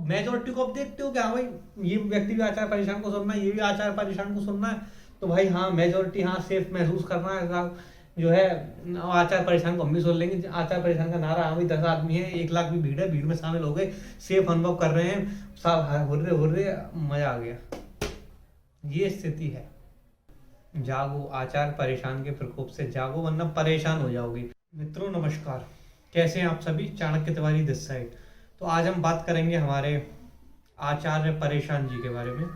Majority को अब देखते हो कि हाँ भाई ये व्यक्ति भी आचार्य परेशान को सुनना है, ये भी आचार्य परेशान को सुनना है, तो भाई हाँ मेजोरिटी हाँ सेफ महसूस करना है जो है आचार्य परेशान को हम भी सुन लेंगे। आचार्य परेशान का नारा, हाँ भाई 10 आदमी है, 1 लाख भी भीड़ है, भीड़ में शामिल हो गए, सेफ अनुभव कर रहे हैं, सब हो रहे मजा आ गया। ये स्थिति है। जागो, आचार्य परेशान के प्रकोप से जागो वरना परेशान हो जाओगे। मित्रों नमस्कार, कैसे हैं आप सभी? Chanakya Tiwari this side. तो आज हम बात करेंगे हमारे आचार्य परेशान जी के बारे में।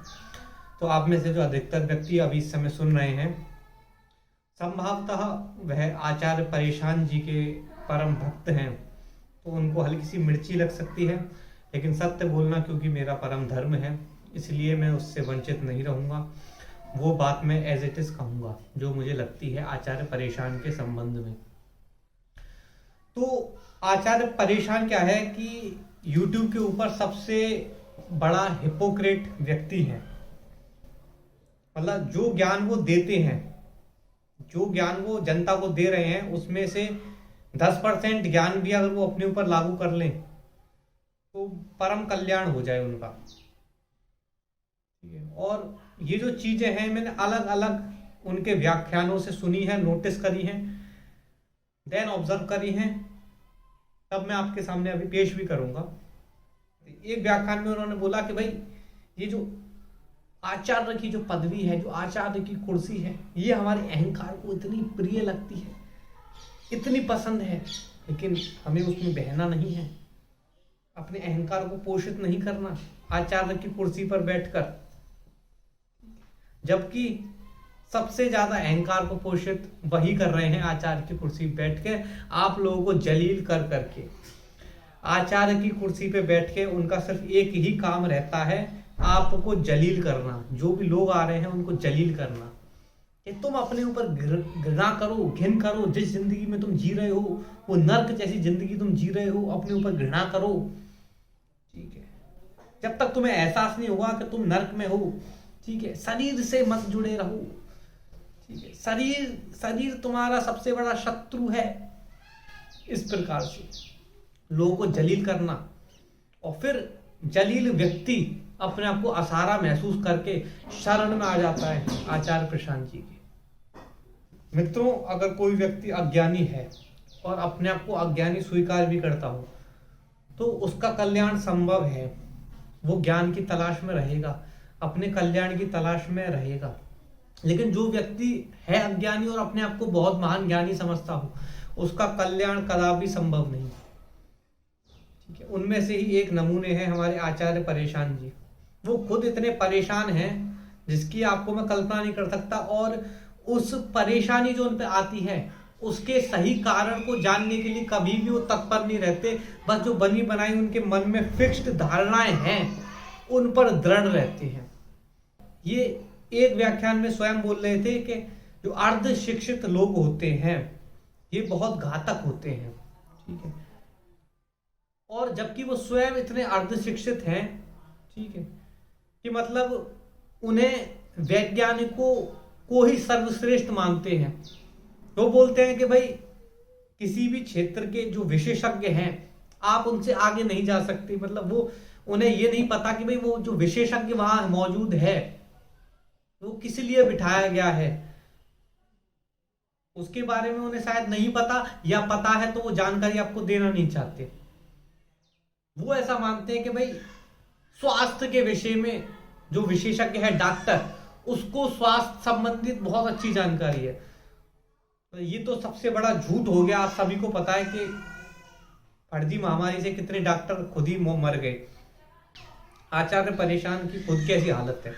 तो आप में से जो अधिकतर व्यक्ति अभी इस समय सुन रहे हैं, संभवतः वह आचार्य परेशान जी के परम भक्त हैं, तो उनको हल्की सी मिर्ची लग सकती है, लेकिन सत्य बोलना क्योंकि मेरा परम धर्म है, इसलिए मैं उससे वंचित नहीं रहूँगा। वो बात मैं एज इट इज कहूँगा जो मुझे लगती है आचार्य परेशान के संबंध में। तो आचार्य परेशान क्या है कि YouTube के ऊपर सबसे बड़ा हिपोक्रेट व्यक्ति है। मतलब जो ज्ञान वो देते हैं, जो ज्ञान वो जनता को दे रहे हैं, उसमें से 10% ज्ञान भी अगर वो अपने ऊपर लागू कर लें तो परम कल्याण हो जाए उनका। और ये जो चीजें हैं मैंने अलग अलग उनके व्याख्यानों से सुनी है, नोटिस करी हैं, देन ऑब्जर्व करी हैं, तब मैं आपके सामने अभी पेश भी करूंगा। एक व्याख्यान में उन्होंने बोला कि भाई ये जो आचार्य की जो पदवी है, जो आचार्य की कुर्सी है, ये हमारे अहंकार को इतनी प्रिय लगती है, इतनी पसंद है, लेकिन हमें उसमें बहना नहीं है, अपने अहंकार को पोषित नहीं करना आचार्य की कुर्सी पर बैठकर। जबकि सबसे ज्यादा अहंकार को पोषित वही कर रहे हैं आचार्य की कुर्सी बैठ के, आप लोगों को जलील कर करके। आचार्य की कुर्सी पे बैठ के उनका सिर्फ एक ही काम रहता है, आपको जलील करना। जो भी लोग आ रहे हैं उनको जलील करना कि तुम अपने ऊपर घृणा करो, घिन करो, जिस जिंदगी में तुम जी रहे हो वो नर्क जैसी जिंदगी तुम जी रहे हो, अपने ऊपर घृणा करो। ठीक है, जब तक तुम्हें एहसास नहीं होगा कि तुम नर्क में हो, ठीक है, शरीर से मत जुड़े रहो। ठीक है, शरीर तुम्हारा सबसे बड़ा शत्रु है। इस प्रकार से लोगों को जलील करना, और फिर जलील व्यक्ति अपने आप को असहारा महसूस करके शरण में आ जाता है आचार्य प्रशांत जी के। मित्रों, अगर कोई व्यक्ति अज्ञानी है और अपने आप को अज्ञानी स्वीकार भी करता हो तो उसका कल्याण संभव है। वो ज्ञान की तलाश में रहेगा, अपने कल्याण की तलाश में रहेगा। लेकिन जो व्यक्ति है अज्ञानी और अपने आप को बहुत महान ज्ञानी समझता हो, उसका कल्याण कदापि संभव नहीं। ठीक है, उनमें से ही एक नमूने हैं हमारे आचार्य परेशान जी। वो खुद इतने परेशान हैं जिसकी आपको मैं कल्पना नहीं कर सकता, और उस परेशानी जो उन पे आती है उसके सही कारण को जानने के लिए कभी भी वो तत्पर नहीं रहते। बस जो बनी बनाई उनके मन में फिक्स्ड धारणाएं हैं उन पर दृढ़ रहते हैं। ये एक व्याख्यान में स्वयं बोल रहे थे कि जो अर्ध शिक्षित लोग होते हैं ये बहुत घातक होते हैं। ठीक है, और जबकि वो स्वयं इतने अर्ध शिक्षित हैं, ठीक है, कि मतलब उन्हें वैज्ञानिकों को ही सर्वश्रेष्ठ मानते हैं। वो बोलते हैं कि भाई किसी भी क्षेत्र के जो विशेषज्ञ हैं आप उनसे आगे नहीं जा सकते। मतलब वो उन्हें ये नहीं पता कि भाई वो जो विशेषज्ञ वहां मौजूद है वो किस लिए बिठाया गया है, उसके बारे में उन्हें शायद नहीं पता, या पता है तो वो जानकारी आपको देना नहीं चाहते। वो ऐसा मानते हैं कि भाई स्वास्थ्य के विषय में जो विशेषज्ञ है डॉक्टर, उसको स्वास्थ्य संबंधित बहुत अच्छी जानकारी है। तो ये तो सबसे बड़ा झूठ हो गया। आप सभी को पता है कि फर्जी महामारी से कितने डॉक्टर खुद ही मर गए। आचार्य परेशान की खुद कैसी हालत है,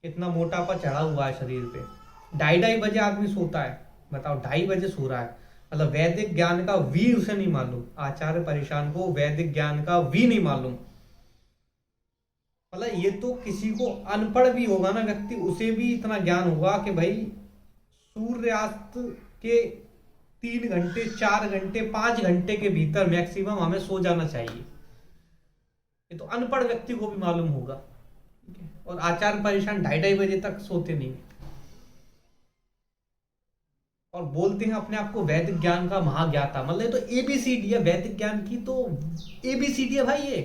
इतना मोटापा चढ़ा हुआ है शरीर पे। 2:30 बजे आदमी सोता है, बताओ 2:30 बजे सो रहा है। मतलब वैदिक ज्ञान का वी उसे नहीं मालूम। आचार्य परेशान को वैदिक ज्ञान का वी नहीं मालूम। मतलब ये तो किसी को अनपढ़ भी होगा ना व्यक्ति, उसे भी इतना ज्ञान होगा कि भाई सूर्यास्त के 3 घंटे, 4 घंटे, 5 घंटे के भीतर मैक्सिमम हमें सो जाना चाहिए। ये तो अनपढ़ व्यक्ति को भी मालूम होगा। और आचार्य परेशान 2:30 बजे तक सोते नहीं और बोलते हैं अपने आप को वैदिक ज्ञान का महाज्ञाता। मतलब तो एबीसीडी है वैदिक ज्ञान की, तो एबीसीडी है भाई। ये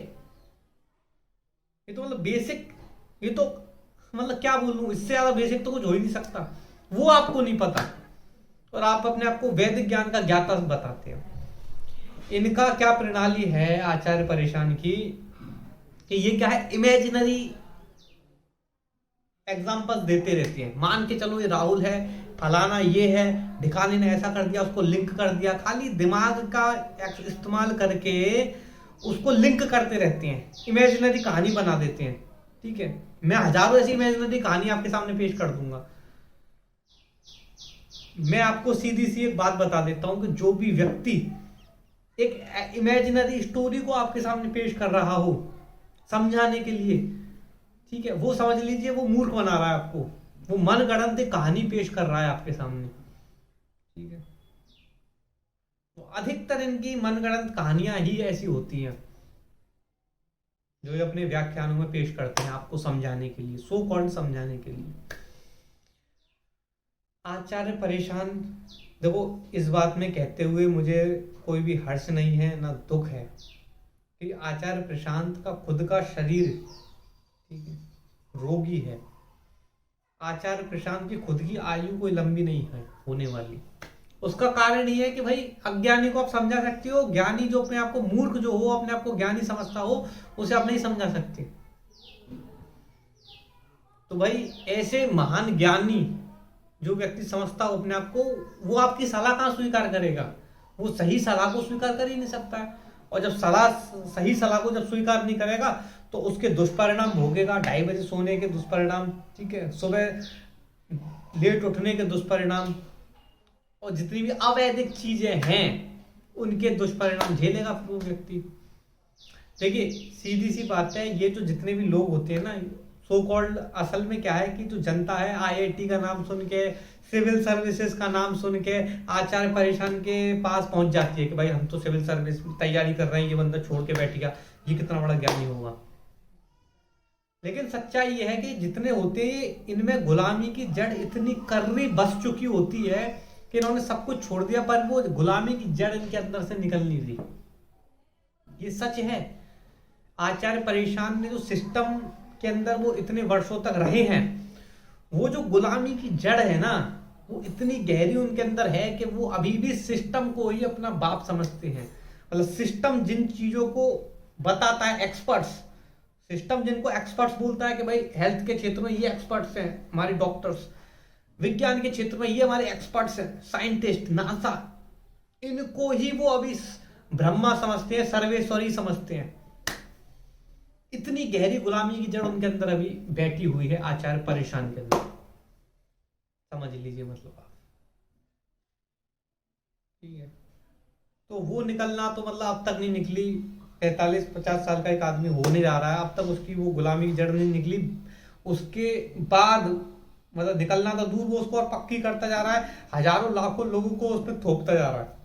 ये तो मतलब बेसिक, ये तो मतलब क्या बोलूं, इससे ज्यादा बेसिक तो कुछ हो ही नहीं सकता। वो आपको नहीं पता और आप अपने आप को वैदिक ज्ञान का ज्ञाता बताते हो। इनका क्या प्रणाली है आचार्य परेशान की, कि ये क्या है, इमेजिनरी एग्जाम्पल्स देते रहते हैं। मान के चलो ये राहुल है, फलाना ये है, ढिकाने ने ऐसा कर दिया, उसको लिंक कर दिया, खाली दिमाग का इस्तेमाल करके उसको लिंक करते रहते हैं, इमेजिनरी कहानी बना देते हैं। ठीक है, मैं हजारों ऐसी इमेजिनरी कहानी आपके सामने पेश कर दूंगा। मैं आपको सीधी सी एक बात बता देता हूं कि जो भी व्यक्ति एक इमेजिनरी स्टोरी को आपके सामने पेश कर रहा हो समझाने के लिए, ठीक है, वो समझ लीजिए वो मूर्ख बना रहा है आपको, वो मनगढ़ंत एक कहानी पेश कर रहा है आपके सामने। ठीक है, तो अधिकतर इनकी मनगढ़ंत कहानियां ही ऐसी होती हैं जो ये अपने व्याख्यानों में पेश करते हैं आपको समझाने के लिए, सो कॉल्ड समझाने के लिए। आचार्य परेशान, देखो इस बात में कहते हुए मुझे कोई भी हर्ष नहीं है ना दुख है कि आचार्य प्रशांत का खुद का शरीर, ठीक है, रोगी है। आचार्य प्रशांत की खुद की आयु कोई लंबी नहीं है होने वाली। उसका कारण ये है कि भाई अज्ञानी को आप समझा सकते हो, ज्ञानी जो अपने आप को मूर्ख जो हो, अपने आप को ज्ञानी समझता हो, उसे आप नहीं समझा सकते। तो भाई ऐसे महान ज्ञानी जो व्यक्ति समझता हो अपने आप को, वो आपकी सलाह कहां स्वीकार करेगा? वो सही सलाह को स्वीकार कर ही नहीं सकता है। और जब सही सलाह को जब स्वीकार नहीं करेगा तो उसके दुष्परिणाम भोगेगा। 2:30 बजे सोने के दुष्परिणाम, ठीक है, सुबह लेट उठने के दुष्परिणाम, और जितनी भी अवैधिक चीजें हैं उनके दुष्परिणाम झेलेगा वो व्यक्ति। देखिए सीधी सी बात है, ये जो जितने भी लोग होते हैं ना सो कॉल्ड, असल में क्या है कि जो जनता है आईआईटी का नाम सुन के, सिविल सर्विसेज का नाम सुन के आचार्य परेशान के पास पहुंच जाती है कि भाई हम तो सिविल सर्विस की तैयारी कर रहे हैं, ये बंदा छोड़ के बैठ गया, ये कितना बड़ा ज्ञानी होगा। लेकिन सच्चाई ये है कि जितने होते हैं इनमें गुलामी की जड़ इतनी कर्री बस चुकी होती है कि इन्होंने सब कुछ छोड़ दिया, पर वो गुलामी की जड़ इनके अंदर से निकल नहीं रही। ये सच है। आचार्य परेशान ने जो सिस्टम के अंदर वो इतने वर्षों तक रहे हैं, वो जो गुलामी की जड़ है ना, वो इतनी गहरी उनके अंदर है कि वो अभी भी सिस्टम को ही अपना बाप समझते हैं। मतलब सिस्टम जिन चीजों को बताता है, एक्सपर्ट्स, सिस्टम जिनको एक्सपर्ट्स बोलता है कि भाई हेल्थ के क्षेत्र में ये एक्सपर्ट्स हैं हमारे डॉक्टर्स, विज्ञान के क्षेत्र में ये हमारे एक्सपर्ट्स हैं, साइंटिस्ट, नासा, इनको ही वो अभी ब्रह्मा समझते हैं, सर्वेश्वरी समझते हैं। इतनी गहरी गुलामी की जड़ उनके अंदर अभी बैठी हुई है आचार्य परेशान के अंदर, समझ लीजिए मतलब आप। ठीक है, तो वो निकलना तो मतलब अब तक नहीं निकली। 45-50 साल का एक आदमी होने जा रहा है, अब तक उसकी वो गुलामी की जड़ नहीं निकली। उसके बाद मतलब निकलना तो दूर, वो उसको और पक्की करता जा रहा है, हजारों लाखों लोगों को उस पर थोपता जा रहा है।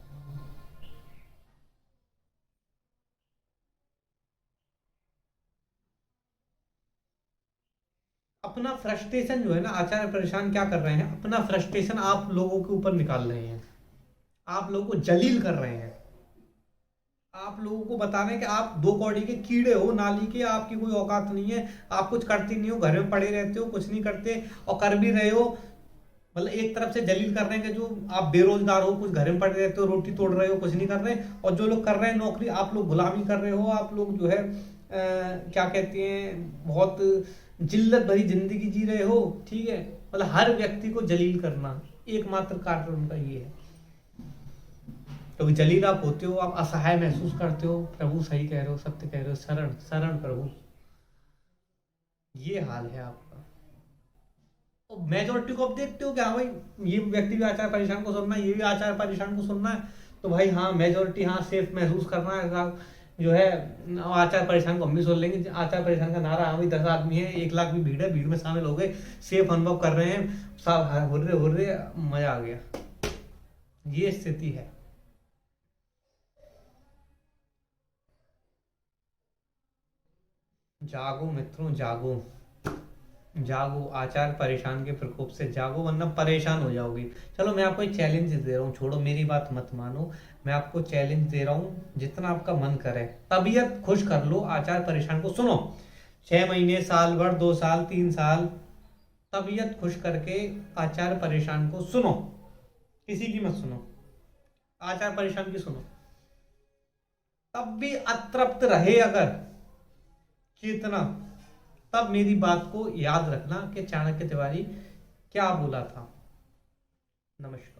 अपना फ्रस्ट्रेशन जो है ना, आचार्य परेशान क्या कर रहे हैं, अपना फ्रस्ट्रेशन आप लोगों के ऊपर निकाल रहे हैं, आप लोगों को जलील कर रहे हैं, आप लोगों को बता रहे हैं कि आप 2 कौड़ी के कीड़े हो, नाली के, आपकी कोई औकात नहीं है, आप कुछ करते नहीं हो, घर में पड़े रहते हो, कुछ नहीं करते, और कर भी रहे हो। मतलब एक तरफ से जलील कर रहे हैं कि जो आप बेरोजगार हो, कुछ घर में पड़े रहते हो, रोटी तोड़ रहे हो, कुछ नहीं कर रहे, और जो लोग कर रहे हैं नौकरी, आप लोग गुलामी कर रहे हो, आप लोग जो है क्या कहते हैं, बहुत जिल्लत भरी जिंदगी जी रहे हो। ठीक है, मतलब हर व्यक्ति को जलील करना एकमात्र कार्य उनका ये है। क्योंकि जलील आप होते हो, आप असहाय महसूस करते हो, प्रभु सही कह रहे हो, सत्य कह रहे हो, शरण शरण प्रभु, ये हाल है आपका। और मेजोरिटी को आप देखते हो कि हाँ भाई ये व्यक्ति भी आचार्य परेशान को सुनना है, ये भी आचार्य परेशान को सुनना है, तो भाई हाँ मेजोरिटी हाँ सेफ महसूस करना है जो है, आचार्य परेशान को हम भी सुन लेंगे। आचार्य परेशान का नारा, हाँ भाई 10 आदमी है, 1 लाख भी भीड़ है, भीड़ में शामिल हो गए, सेफ अनुभव कर रहे हैं, सब हुर्रे मजा आ गया, ये स्थिति है। जागो मित्रों जागो, जागो, आचार्य परेशान के प्रकोप से जागो, वरना परेशान हो जाओगे। चलो मैं आपको एक चैलेंज दे रहा हूँ, छोड़ो मेरी बात मत मानो, मैं आपको चैलेंज दे रहा हूँ, जितना आपका मन करे तबीयत खुश कर लो, आचार्य परेशान को सुनो, 6 महीने, साल भर, 2 साल, 3 साल, तबीयत खुश करके आचार्य परेशान को सुनो, किसी की मत सुनो, आचार्य परेशान की सुनो। तब भी अतृप्त रहे अगर चेतना, तब मेरी बात को याद रखना कि चाणक्य तिवारी क्या बोला था। नमस्कार।